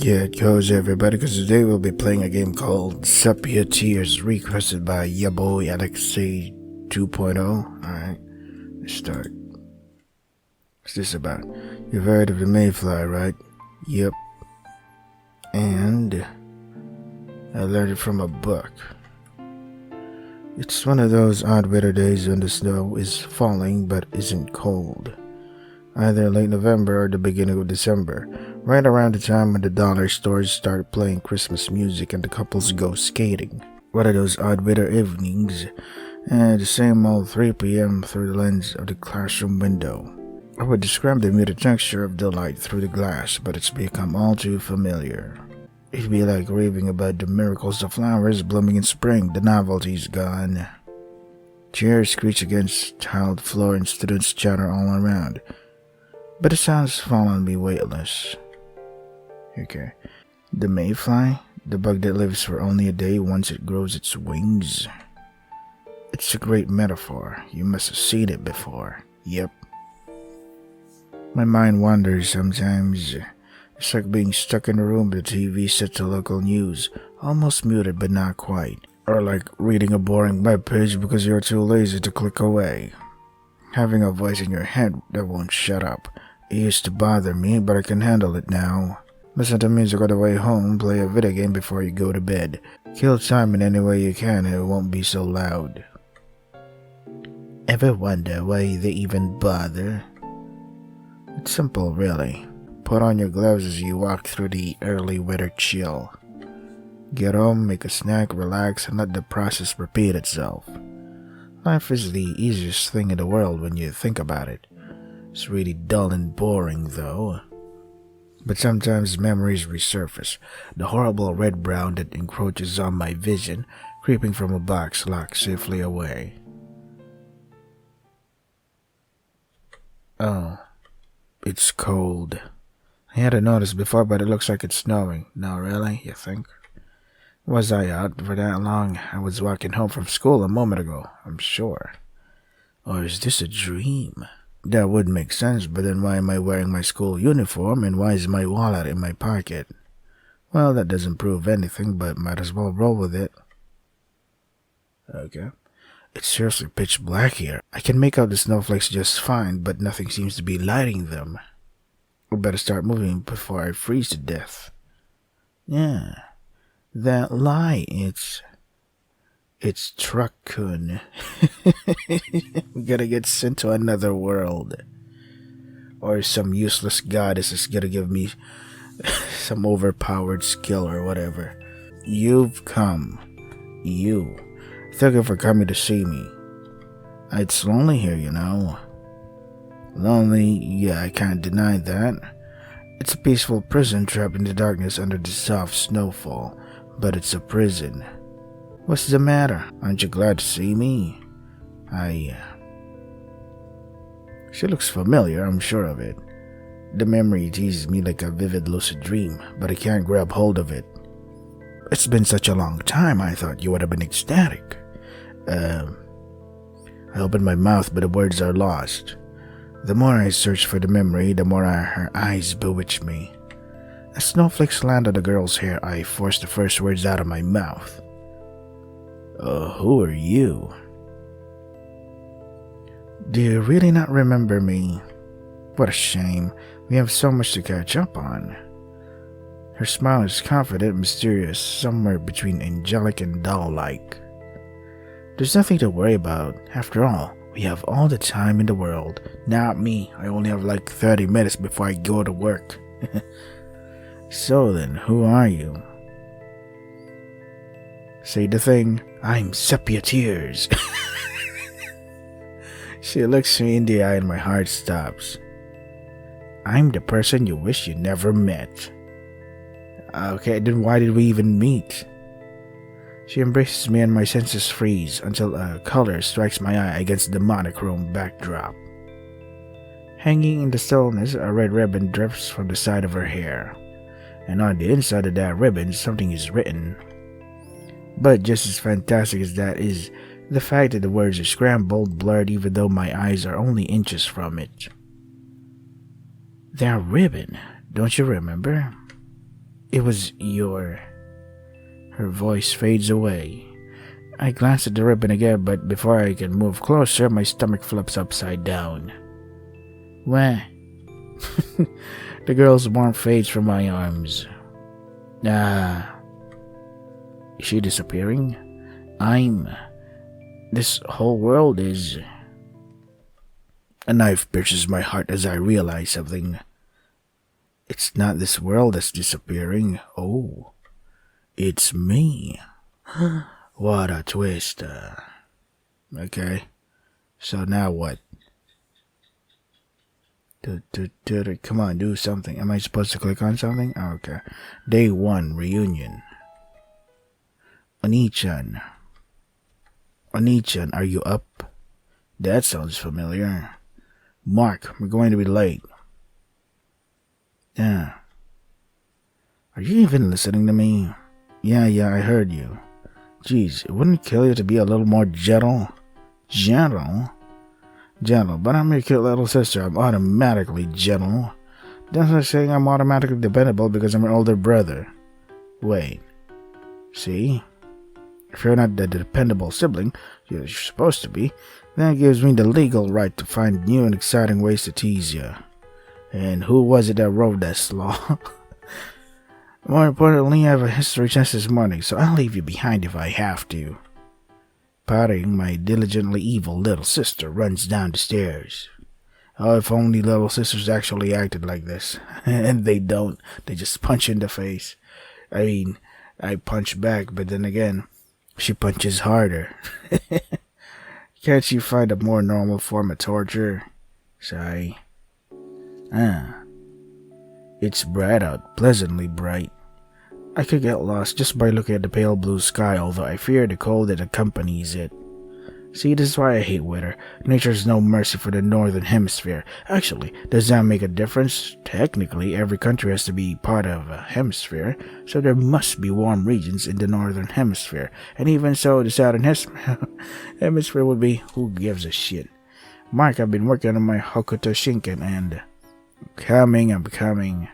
Yeah, it goes everybody, because today we'll be playing a game called Sepia Tears, requested by ya boy Alexei 2.0. Alright, let's start. What's this about? You've heard of the mayfly, right? Yep. And I learned it from a book. It's one of those odd weather days when the snow is falling but isn't cold. Either late November or the beginning of December, right around the time when the dollar stores start playing Christmas music and the couples go skating. One of those odd weather evenings, and the same old 3 p.m. through the lens of the classroom window. I would describe the muted texture of the light through the glass, but it's become all too familiar. It'd be like raving about the miracles of flowers blooming in spring. The novelty's gone. Chairs screech against tiled floor and students chatter all around. But the sounds fall on me weightless. Okay. The mayfly? The bug that lives for only a day once it grows its wings? It's a great metaphor. You must have seen it before. Yep. My mind wanders sometimes. It's like being stuck in a room with the TV set to local news, almost muted but not quite. Or like reading a boring web page because you're too lazy to click away. Having a voice in your head that won't shut up. It used to bother me, but I can handle it now. Listen to music on the way home, play a video game before you go to bed. Kill time in any way you can and it won't be so loud. Ever wonder why they even bother? It's simple, really. Put on your gloves as you walk through the early weather chill. Get home, make a snack, relax, and let the process repeat itself. Life is the easiest thing in the world when you think about it. It's really dull and boring, though. But sometimes memories resurface. The horrible red-brown that encroaches on my vision, creeping from a box locked safely away. Oh, it's cold. I hadn't noticed before, but it looks like it's snowing. No, really? You think? Was I out for that long? I was walking home from school a moment ago, I'm sure. Or is this a dream? That would make sense, but then why am I wearing my school uniform and why is my wallet in my pocket? Well, that doesn't prove anything, but might as well roll with it. Okay. It's seriously pitch black here. I can make out the snowflakes just fine, but nothing seems to be lighting them. I better start moving before I freeze to death. Yeah. That light, it's Truck-kun. We gotta get sent to another world. Or some useless goddess is gonna give me some overpowered skill or whatever. You've come. You. Thank you for coming to see me. It's lonely here, you know. Lonely? Yeah, I can't deny that. It's a peaceful prison trapped in the darkness under the soft snowfall. But it's a prison. What's the matter? Aren't you glad to see me? She looks familiar, I'm sure of it. The memory teases me like a vivid lucid dream, but I can't grab hold of it. It's been such a long time, I thought you would have been ecstatic. I opened my mouth, but the words are lost. The more I search for the memory, the more her eyes bewitch me. As snowflakes land on the girl's hair, I force the first words out of my mouth. Who are you? Do you really not remember me? What a shame. We have so much to catch up on. Her smile is confident, mysterious, somewhere between angelic and doll-like. There's nothing to worry about. After all, we have all the time in the world. Not me. I only have like 30 minutes before I go to work. So then, who are you? Say the thing. I'm Sepia Tears. She looks me in the eye and my heart stops. I'm the person you wish you never met. Okay, then why did we even meet? She embraces me and my senses freeze until a color strikes my eye against the monochrome backdrop. Hanging in the stillness, a red ribbon drifts from the side of her hair. And on the inside of that ribbon, something is written. But just as fantastic as that is the fact that the words are scrambled, blurred, even though my eyes are only inches from it. That ribbon, don't you remember? It was your... Her voice fades away. I glance at the ribbon again, but before I can move closer, my stomach flips upside down. Wah. The girl's warmth fades from my arms. Ah. Is she disappearing? This whole world is... A knife pierces my heart as I realize something. It's not this world that's disappearing. Oh. It's me. What a twist. Okay. So now what? Come on, do something. Am I supposed to click on something? Oh, okay. Day 1, reunion. Oni-chan, are you up? That sounds familiar. Mark, we're going to be late. Yeah. Are you even listening to me? Yeah, I heard you. Jeez, it wouldn't kill you to be a little more gentle? Gentle, but I'm your cute little sister. I'm automatically gentle. That's like saying I'm automatically dependable because I'm your older brother. Wait. See? If you're not the dependable sibling you're supposed to be, that gives me the legal right to find new and exciting ways to tease you. And who was it that wrote this law? More importantly, I have a history test this morning, so I'll leave you behind if I have to. Pouting, my diligently evil little sister runs down the stairs. Oh, if only little sisters actually acted like this. And they don't. They just punch in the face. I mean, I punch back, but then again, she punches harder. Can't you find a more normal form of torture? Sigh. It's bright out, pleasantly bright. I could get lost just by looking at the pale blue sky, although I fear the cold that accompanies it. See, this is why I hate winter. Nature's no mercy for the northern hemisphere. Actually, does that make a difference? Technically, every country has to be part of a hemisphere, so there must be warm regions in the northern hemisphere. And even so, the southern hemisphere would be, who gives a shit? Mark, I've been working on my Hokuto Shinken and... I'm coming.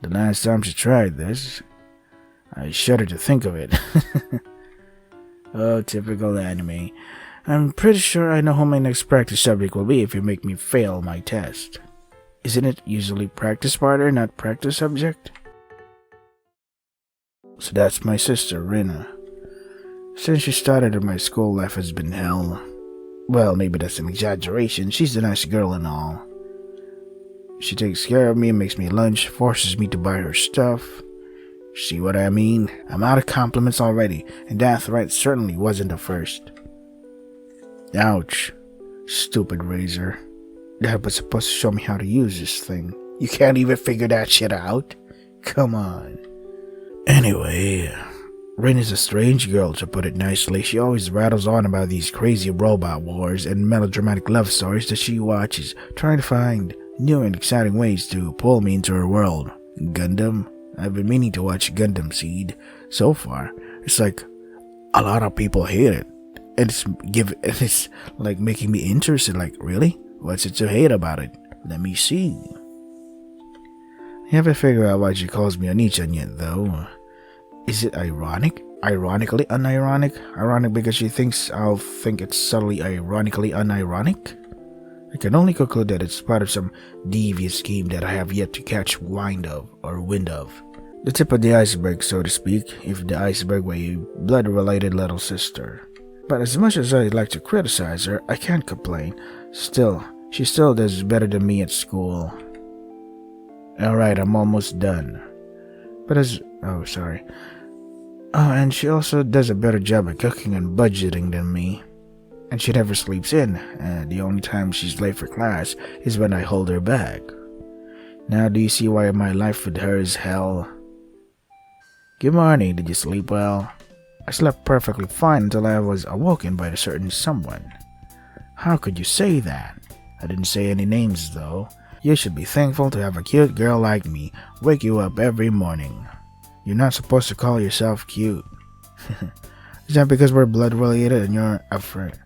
The last time she tried this, I shudder to think of it. Oh, typical anime. I'm pretty sure I know who my next practice subject will be if you make me fail my test. Isn't it usually practice partner, not practice subject? So that's my sister, Rina. Since she started, my school life has been hell. Well, maybe that's an exaggeration. She's a nice girl and all. She takes care of me, makes me lunch, forces me to buy her stuff. See what I mean? I'm out of compliments already, and that threat certainly wasn't the first. Ouch. Stupid razor. Dad was supposed to show me how to use this thing. You can't even figure that shit out? Come on. Anyway, Rin is a strange girl, to put it nicely. She always rattles on about these crazy robot wars and melodramatic love stories that she watches, trying to find new and exciting ways to pull me into her world. Gundam? I've been meaning to watch Gundam Seed. So far, it's like a lot of people hate it. And it's like making me interested. Like, really? What's it to hate about it? Let me see. I haven't figured out why she calls me Oni-chan yet, though. Is it ironic? Ironically unironic? Ironic because she thinks I'll think it's subtly ironically unironic? I can only conclude that it's part of some devious scheme that I have yet to catch wind of. The tip of the iceberg, so to speak, if the iceberg were a blood-related little sister. But as much as I'd like to criticize her, I can't complain. Still, she still does better than me at school. Alright, I'm almost done. Oh, and she also does a better job at cooking and budgeting than me. And she never sleeps in, and the only time she's late for class is when I hold her back. Now do you see why my life with her is hell? Good morning, did you sleep well? I slept perfectly fine until I was awoken by a certain someone. How could you say that? I didn't say any names though. You should be thankful to have a cute girl like me wake you up every morning. You're not supposed to call yourself cute. Is that because we're blood related and you're a friend?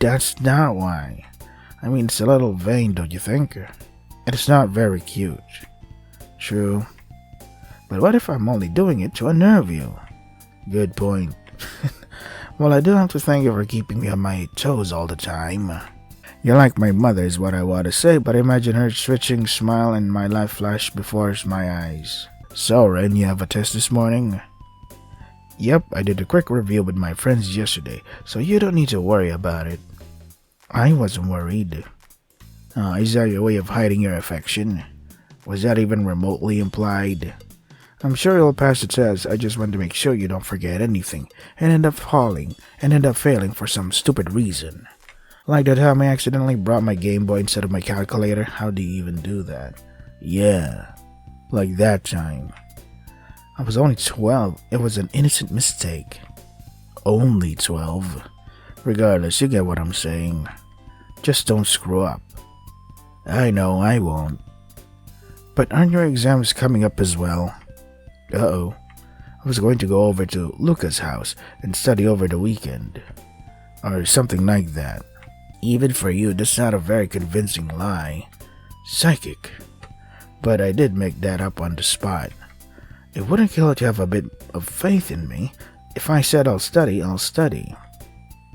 That's not why. I mean, it's a little vain, don't you think? And it's not very cute. True. But what if I'm only doing it to unnerve you? Good point. Well, I do have to thank you for keeping me on my toes all the time. You're like my mother is what I want to say, but imagine her switching smile and my life flashed before my eyes. So, Ren, you have a test this morning? Yep, I did a quick review with my friends yesterday, so you don't need to worry about it. I wasn't worried. Is that your way of hiding your affection? Was that even remotely implied? I'm sure you'll pass the test. I just want to make sure you don't forget anything and end up failing for some stupid reason. Like that time I accidentally brought my Game Boy instead of my calculator. How do you even do that? Yeah, like that time. I was only 12. It was an innocent mistake. Only 12. Regardless, you get what I'm saying. Just don't screw up. I know, I won't. But aren't your exams coming up as well? Uh-oh. I was going to go over to Luca's house and study over the weekend. Or something like that. Even for you, that's not a very convincing lie. Psychic. But I did make that up on the spot. It wouldn't kill to have a bit of faith in me. If I said I'll study, I'll study.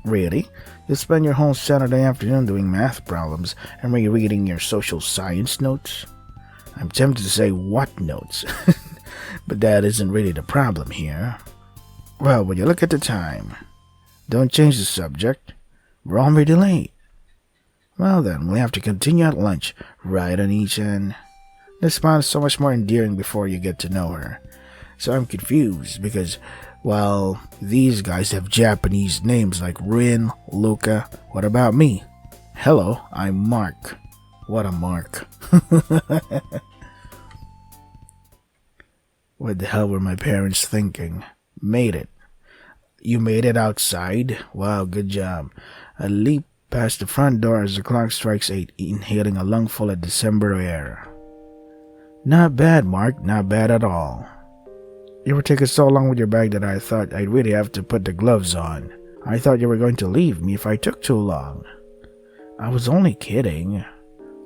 Really? You'll spend your whole Saturday afternoon doing math problems and rereading your social science notes? I'm tempted to say what notes, but that isn't really the problem here. Well, when you look at the time, don't change the subject. We're already late. Well then, we'll have to continue at lunch, right on each end. This smile is so much more endearing before you get to know her. So I'm confused because, while these guys have Japanese names like Rin, Luca, what about me? Hello, I'm Mark. What a mark. What the hell were my parents thinking? Made it. You made it outside? Wow, good job. I leap past the front door as the clock strikes 8, inhaling a lungful of December air. Not bad, Mark. Not bad at all. You were taking so long with your bag that I thought I'd really have to put the gloves on. I thought you were going to leave me if I took too long. I was only kidding.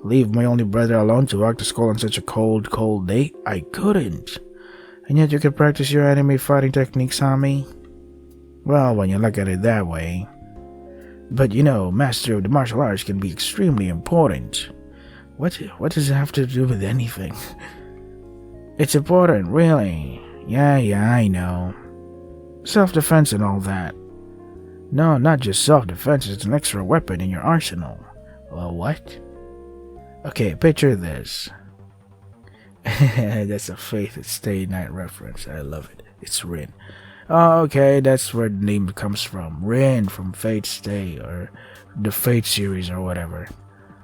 Leave my only brother alone to walk to school on such a cold, cold day? I couldn't. And yet you could practice your anime fighting techniques on me? Well, when you look at it that way. But you know, master of the martial arts can be extremely important. What does it have to do with anything? It's important, really. Yeah, I know. Self-defense and all that. No, not just self-defense, it's an extra weapon in your arsenal. Well, what? Okay, picture this. That's a Faith Stay Night reference. I love it. It's Rin. Oh, okay, that's where the name comes from. Rin from Fate Stay, or the Fate series, or whatever.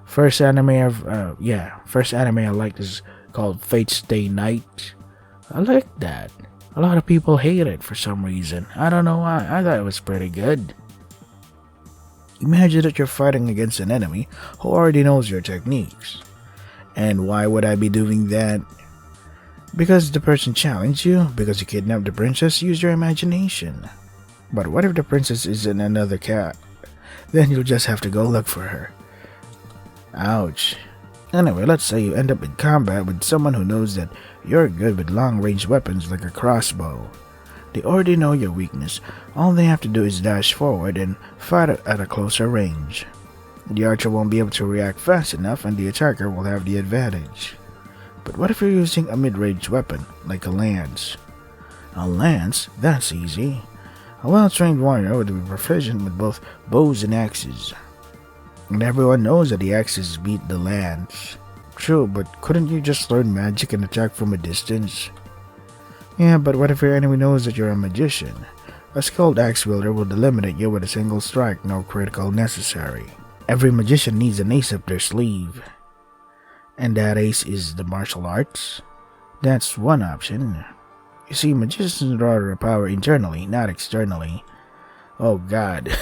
First anime I liked is called Fate Stay Night. I like that. A lot of people hate it for some reason. I don't know why. I thought it was pretty good. Imagine that you're fighting against an enemy who already knows your techniques. And why would I be doing that? Because the person challenged you? Because you kidnapped the princess? Use your imagination. But what if the princess is in another cat? Then you'll just have to go look for her. Ouch. Anyway, let's say you end up in combat with someone who knows that you're good with long-range weapons like a crossbow. They already know your weakness. All they have to do is dash forward and fight at a closer range. The archer won't be able to react fast enough and the attacker will have the advantage. But what if you're using a mid-range weapon, like a lance? A lance? That's easy. A well-trained warrior would be proficient with both bows and axes. And everyone knows that the axes beat the lance. True, but couldn't you just learn magic and attack from a distance? Yeah, but what if your enemy knows that you're a magician? A skilled axe wielder will eliminate you with a single strike, no critical necessary. Every magician needs an ace up their sleeve. And that ace is the martial arts? That's one option. You see, magicians draw their power internally, not externally. Oh god.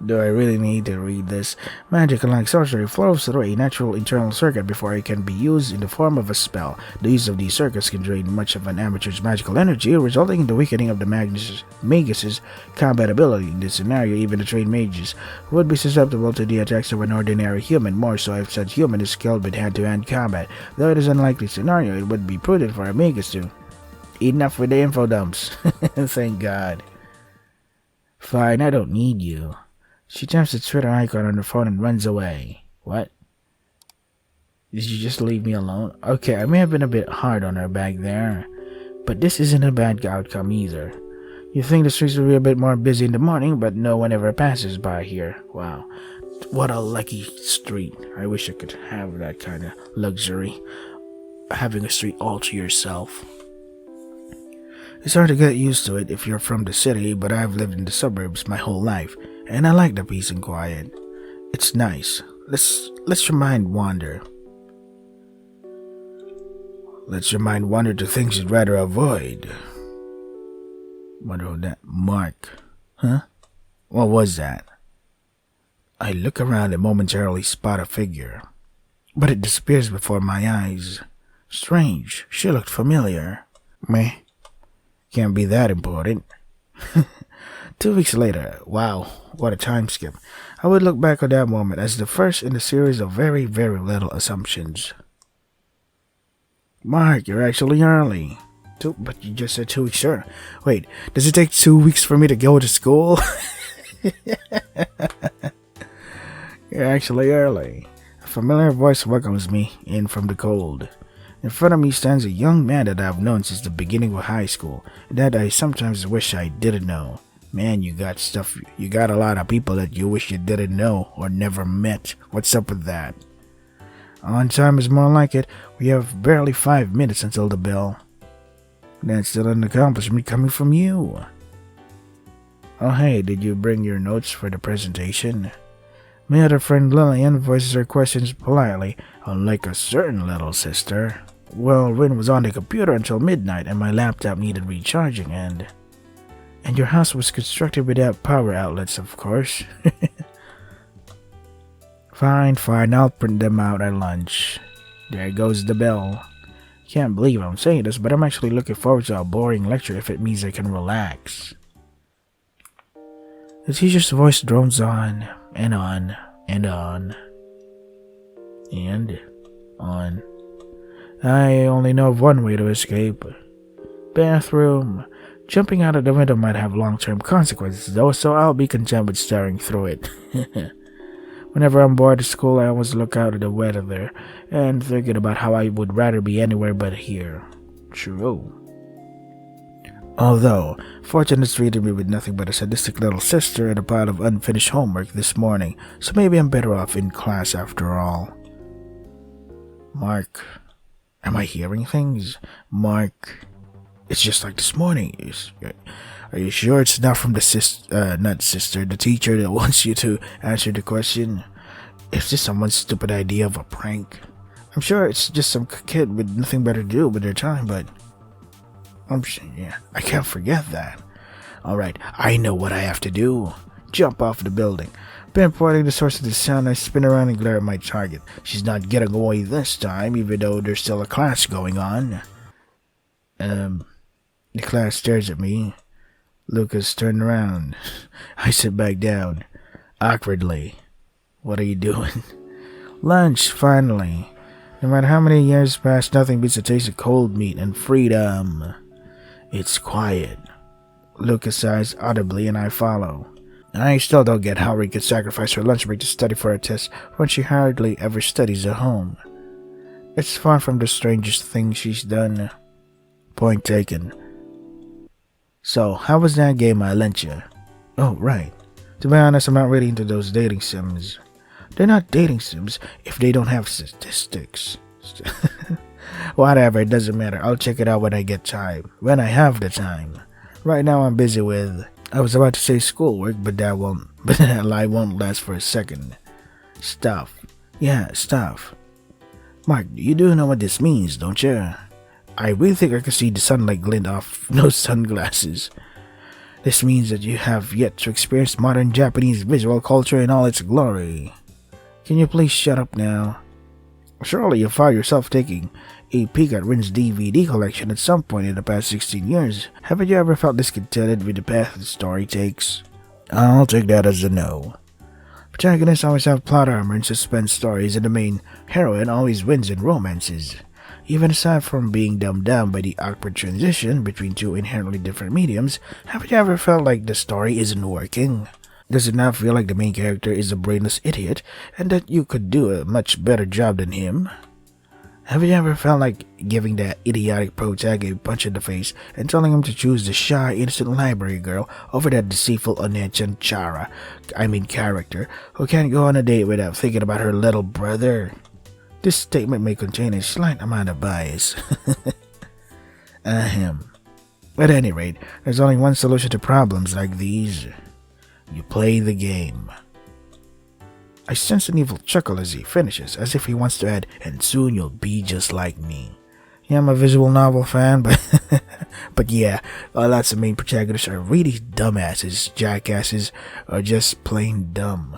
Do I really need to read this? Magic, unlike sorcery, flows through a natural internal circuit before it can be used in the form of a spell. The use of these circuits can drain much of an amateur's magical energy, resulting in the weakening of the magus's combat ability. In this scenario, even the trained mages would be susceptible to the attacks of an ordinary human, more so if such human is skilled with hand-to-hand combat. Though it is an unlikely scenario, it would be prudent for a magus to. Enough with the info dumps. Thank God. Fine, I don't need you. She taps the Twitter icon on her phone and runs away. What? Did you just leave me alone? Okay, I may have been a bit hard on her back there, but this isn't a bad outcome either. You think the streets will be a bit more busy in the morning, but no one ever passes by here. Wow, what a lucky street. I wish I could have that kind of luxury, having a street all to yourself. It's hard to get used to it if you're from the city, but I've lived in the suburbs my whole life, and I like the peace and quiet. It's nice. Let's your mind wander. Let your mind wander to things you'd rather avoid. Wonder who that Mark. Huh? What was that? I look around and momentarily spot a figure, but it disappears before my eyes. Strange. She looked familiar. Meh. Can't be that important. 2 weeks later. Wow, what a time skip. I would look back on that moment as the first in a series of very, very little assumptions. Mark, you're actually early. But you just said 2 weeks, sure. Wait, does it take 2 weeks for me to go to school? You're actually early. A familiar voice welcomes me in from the cold. In front of me stands a young man that I've known since the beginning of high school, and that I sometimes wish I didn't know. Man, you got a lot of people that you wish you didn't know or never met. What's up with that? On time is more like it. We have barely 5 minutes until the bell. That's still an accomplishment coming from you. Oh hey, did you bring your notes for the presentation? My other friend Lillian voices her questions politely, unlike a certain little sister. Well, Rin was on the computer until midnight and my laptop needed recharging and your house was constructed without power outlets, of course. Fine, I'll print them out at lunch. There goes the bell. Can't believe I'm saying this, but I'm actually looking forward to a boring lecture if it means I can relax. The teacher's voice drones on, and on, and on, and on. I only know of one way to escape. Bathroom. Jumping out of the window might have long-term consequences though, so I'll be content with staring through it. Whenever I'm bored at school, I always look out at the weather there, and thinking about how I would rather be anywhere but here. True. Although, fortune has treated me with nothing but a sadistic little sister and a pile of unfinished homework this morning, so maybe I'm better off in class after all. Mark. Am I hearing things? Mark. It's just like this morning. Are you sure it's not from the the teacher that wants you to answer the question? Is this someone's stupid idea of a prank? I'm sure it's just some kid with nothing better to do with their time, but I can't forget that. Alright, I know what I have to do. Jump off the building. Pinpointing the source of the sound, I spin around and glare at my target. She's not getting away this time, even though there's still a class going on. The class stares at me. Lucas turned around. I sit back down. Awkwardly. What are you doing? Lunch, finally. No matter how many years pass, nothing beats the taste of cold meat and freedom. It's quiet. Lucas sighs audibly and I follow. I still don't get how Rick could sacrifice her lunch break to study for a test when she hardly ever studies at home. It's far from the strangest thing she's done. Point taken. So, how was that game I lent you? Oh, right. To be honest, I'm not really into those dating sims. They're not dating sims if they don't have statistics. Whatever, it doesn't matter. I'll check it out when I get time. When I have the time. Right now I'm busy with... I was about to say schoolwork, but that lie won't last for a second. Stuff. Yeah, stuff. Mark, you do know what this means, don't you? I really think I can see the sunlight glint off those sunglasses. This means that you have yet to experience modern Japanese visual culture in all its glory. Can you please shut up now? Surely you found yourself taking a peek at Rin's DVD collection at some point in the past 16 years. Haven't you ever felt discontented with the path the story takes? I'll take that as a no. Protagonists always have plot armor and suspense stories, and the main heroine always wins in romances. Even aside from being dumbed down by the awkward transition between two inherently different mediums, haven't you ever felt like the story isn't working? Does it not feel like the main character is a brainless idiot, and that you could do a much better job than him? Have you ever felt like giving that idiotic protag a punch in the face and telling him to choose the shy, innocent library girl over that deceitful Onechan character, who can't go on a date without thinking about her little brother? This statement may contain a slight amount of bias. Ahem. At any rate, there's only one solution to problems like these. You play the game. I sense an evil chuckle as he finishes, as if he wants to add, and soon you'll be just like me. Yeah, I'm a visual novel fan, but yeah, lots of main protagonists are really dumbasses, jackasses, or just plain dumb.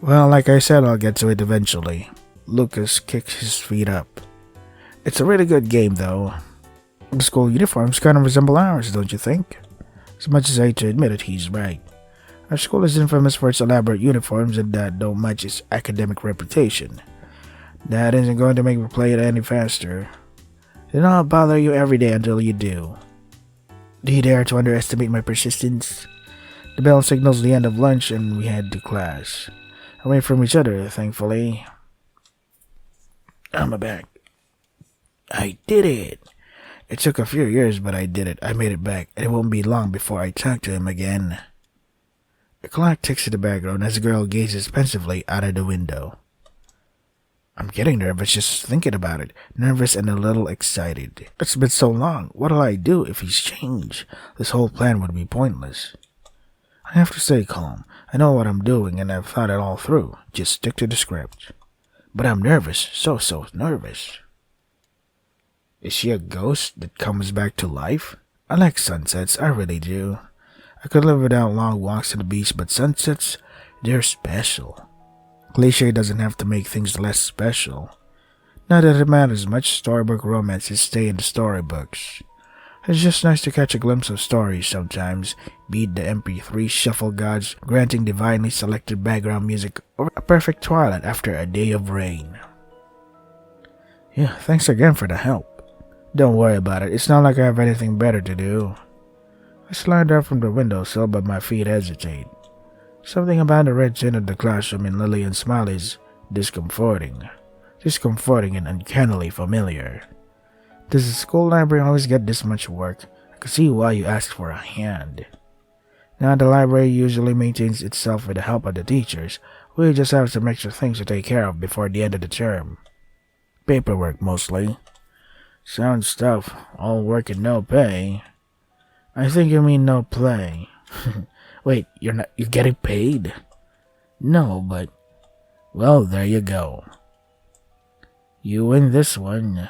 Well, like I said, I'll get to it eventually. Lucas kicks his feet up. It's a really good game, though. The school uniforms kind of resemble ours, don't you think? As much as I hate to admit it, he's right. Our school is infamous for its elaborate uniforms and that don't match its academic reputation. That isn't going to make me play it any faster. Then I'll bother you every day until you do. Do you dare to underestimate my persistence? The bell signals the end of lunch and we head to class. Away from each other, thankfully. I'm back. I did it! It took a few years, but I did it. I made it back, and it won't be long before I talk to him again. A clock ticks in the background as the girl gazes pensively out of the window. I'm getting nervous just thinking about it. Nervous and a little excited. It's been so long. What'll I do if he's changed? This whole plan would be pointless. I have to stay calm. I know what I'm doing and I've thought it all through. Just stick to the script. But I'm nervous. So nervous. Is she a ghost that comes back to life? I like sunsets. I really do. I could live without long walks to the beach, but sunsets, they're special. Cliché doesn't have to make things less special. Not that it matters much, storybook romances stay in the storybooks. It's just nice to catch a glimpse of stories sometimes, be it the MP3 shuffle gods granting divinely selected background music or a perfect twilight after a day of rain. Yeah, thanks again for the help. Don't worry about it, it's not like I have anything better to do. I slide out from the windowsill, but my feet hesitate. Something about the red tint of the classroom in Lillian's smile is discomforting. Discomforting and uncannily familiar. Does the school library always get this much work? I can see why you asked for a hand. Now the library usually maintains itself with the help of the teachers. We just have some extra things to take care of before the end of the term. Paperwork mostly. Sound stuff. All work and no pay. I think you mean no play. Wait, you're getting paid? No, but... Well, there you go. You win this one.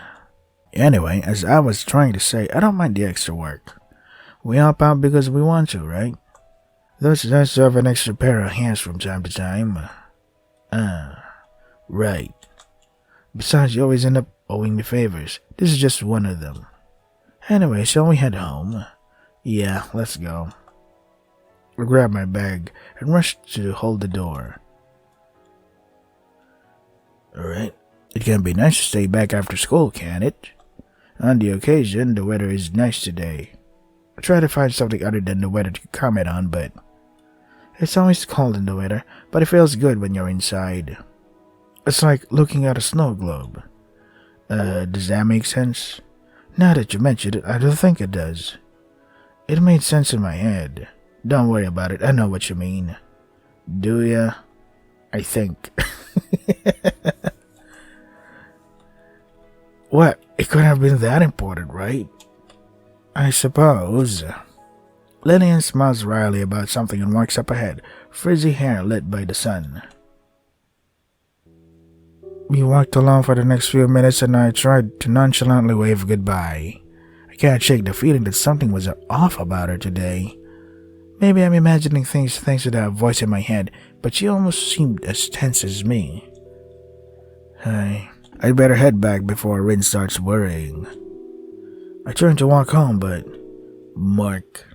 Anyway, as I was trying to say, I don't mind the extra work. We help out because we want to, right? Though it's nice to have an extra pair of hands from time to time. Right. Besides, you always end up owing me favors. This is just one of them. Anyway, shall we head home? Yeah, let's go. I grabbed my bag and rushed to hold the door. Alright. It can be nice to stay back after school, can't it? On the occasion, the weather is nice today. I try to find something other than the weather to comment on, but... It's always cold in the weather, but it feels good when you're inside. It's like looking at a snow globe. Does that make sense? Now that you mention it, I don't think it does. It made sense in my head. Don't worry about it, I know what you mean. Do ya? I think. What? It couldn't have been that important, right? I suppose. Lillian smiles wryly about something and walks up ahead, frizzy hair lit by the sun. We walked along for the next few minutes and I tried to nonchalantly wave goodbye. I can't shake the feeling that something was off about her today. Maybe I'm imagining things thanks to that voice in my head, but she almost seemed as tense as me. I'd better head back before Rin starts worrying. I turned to walk home, but Mark.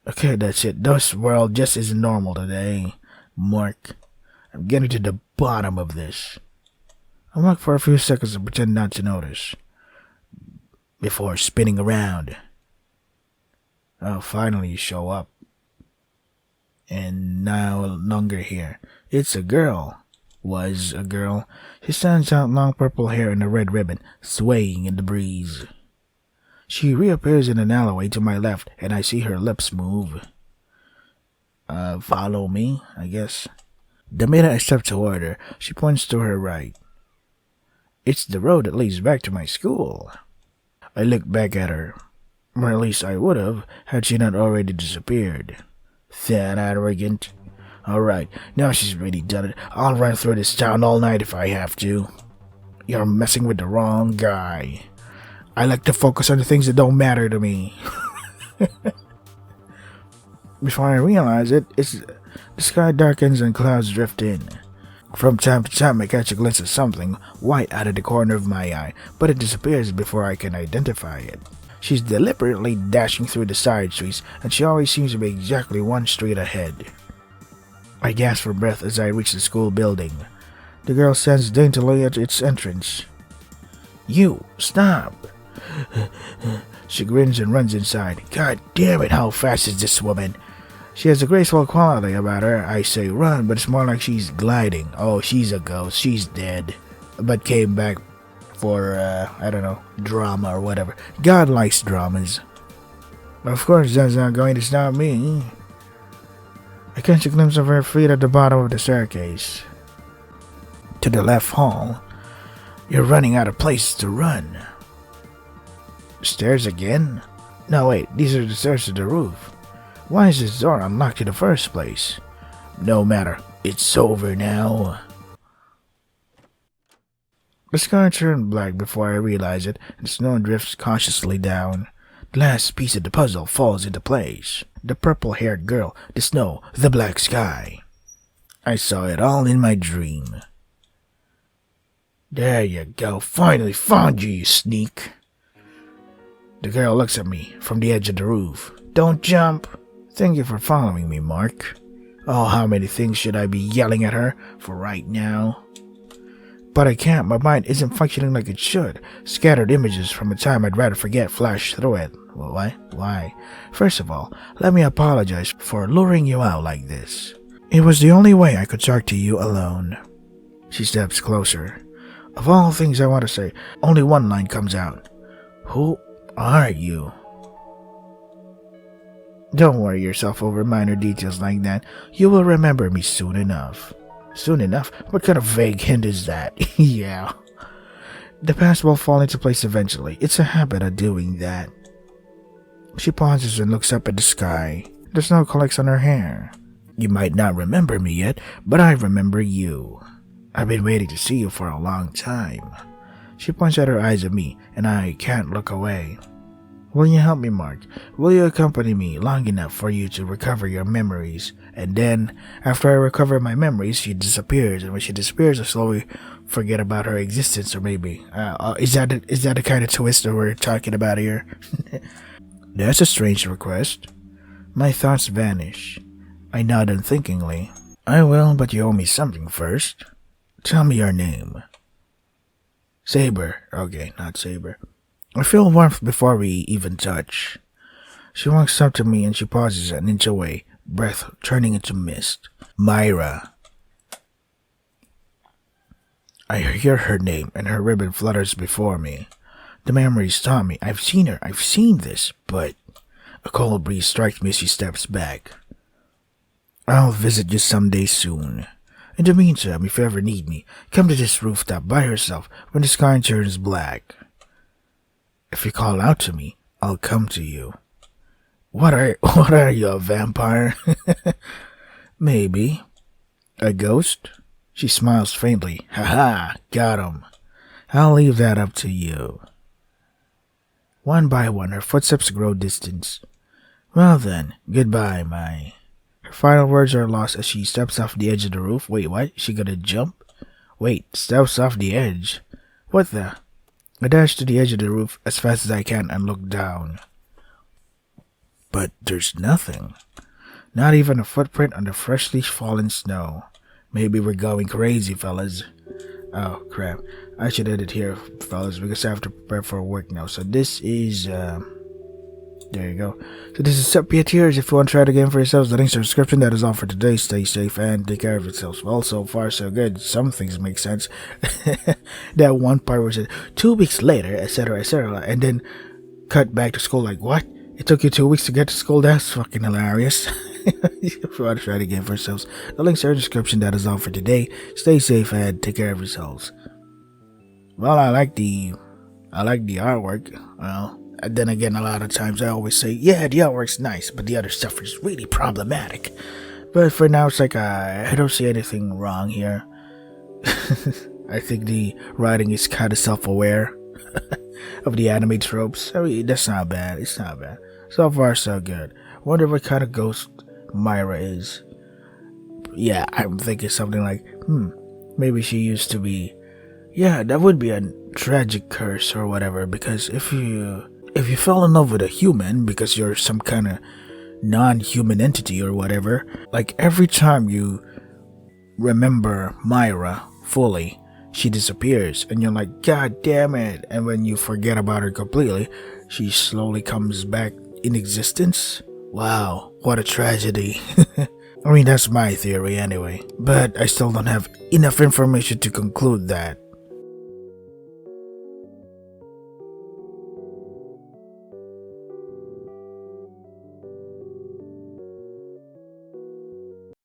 Okay, that's it. This world just isn't normal today. Mark. I'm getting to the bottom of this. I walked for a few seconds and pretend not to notice, before spinning around. Oh, finally you show up. And now no longer here. It's a girl. Was a girl. She stands out, long purple hair and a red ribbon, swaying in the breeze. She reappears in an alleyway to my left, and I see her lips move. Follow me, I guess. The minute I step toward her, she points to her right. It's the road that leads back to my school. I look back at her. Or at least I would have, had she not already disappeared. That arrogant. Alright, now she's really done it. I'll run through this town all night if I have to. You're messing with the wrong guy. I like to focus on the things that don't matter to me. Before I realize it, the sky darkens and clouds drift in. From time to time I catch a glimpse of something white out of the corner of my eye, but it disappears before I can identify it. She's deliberately dashing through the side streets, and she always seems to be exactly one street ahead. I gasp for breath as I reach the school building. The girl stands daintily at its entrance. You, stop! She grins and runs inside. God damn it, how fast is this woman? She has a graceful quality about her. I say run, but it's more like she's gliding. Oh, she's a ghost. She's dead. But came back for, I don't know, drama or whatever. God likes dramas. Of course, that's not going to stop me. I catch a glimpse of her feet at the bottom of the staircase. To the left hall. You're running out of places to run. Stairs again? No, wait, these are the stairs to the roof. Why is this door unlocked in the first place? No matter, it's over now. The sky turned black before I realize it, and snow drifts cautiously down. The last piece of the puzzle falls into place. The purple-haired girl, the snow, the black sky. I saw it all in my dream. There you go, finally found you, you sneak. The girl looks at me from the edge of the roof. Don't jump. Thank you for following me, Mark. Oh, how many things should I be yelling at her for right now? But I can't, my mind isn't functioning like it should. Scattered images from a time I'd rather forget flash through it. Well, why? First of all, let me apologize for luring you out like this. It was the only way I could talk to you alone. She steps closer. Of all things I want to say, only one line comes out. Who are you? Don't worry yourself over minor details like that. You will remember me soon enough. Soon enough? What kind of vague hint is that? Yeah. The past will fall into place eventually. It's a habit of doing that. She pauses and looks up at the sky. The snow collects on her hair. You might not remember me yet, but I remember you. I've been waiting to see you for a long time. She points at her eyes at me, and I can't look away. Will you help me, Mark? Will you accompany me long enough for you to recover your memories? And then, after I recover my memories, she disappears, and when she disappears, I slowly forget about her existence, or maybe. Is that the kind of twist that we're talking about here? That's a strange request. My thoughts vanish. I nod unthinkingly. I will, but you owe me something first. Tell me your name. Saber. Okay, not Saber. I feel warmth before we even touch. She walks up to me and she pauses an inch away, breath turning into mist. Myra. I hear her name and her ribbon flutters before me. The memories stop me. I've seen her. I've seen this, but a cold breeze strikes me as she steps back. I'll visit you someday soon. In the meantime, if you ever need me, come to this rooftop by yourself when the sky turns black. If you call out to me, I'll come to you. What are you, a vampire? Maybe. A ghost? She smiles faintly. Ha ha, got him. I'll leave that up to you. One by one, her footsteps grow distant. Well then, goodbye, Mai. Her final words are lost as she steps off the edge of the roof. Wait, what? She gonna jump? Wait, steps off the edge? What the? I dash to the edge of the roof as fast as I can and look down. But there's nothing. Not even a footprint on the freshly fallen snow. Maybe we're going crazy, fellas. Oh, crap. I should edit here, fellas, because I have to prepare for work now. So this is, there you go. So this is Sepia Tears. If you want to try the game for yourselves, the links are in the description. That is all for today. Stay safe and take care of yourselves. Well, so far, so good. Some things make sense. That one part was 2 weeks later, etc., etc., and then cut back to school. Like, what? It took you 2 weeks to get to school? That's fucking hilarious. If you want to try the game for yourselves, the links are in the description. That is all for today. Stay safe and take care of yourselves. Well, I like the artwork. Well, and then again, a lot of times I always say, yeah, the artwork's nice, but the other stuff is really problematic. But for now, it's like I don't see anything wrong here. I think the writing is kind of self-aware of the anime tropes. I mean, that's not bad. It's not bad. So far, so good. Wonder what kind of ghost Myra is. Yeah, I'm thinking something like, maybe she used to be. Yeah, that would be a tragic curse or whatever, because if you fell in love with a human because you're some kind of non-human entity or whatever, like every time you remember Myra fully, she disappears and you're like, God damn it. And when you forget about her completely, she slowly comes back in existence. Wow, what a tragedy. I mean, that's my theory anyway, but I still don't have enough information to conclude that.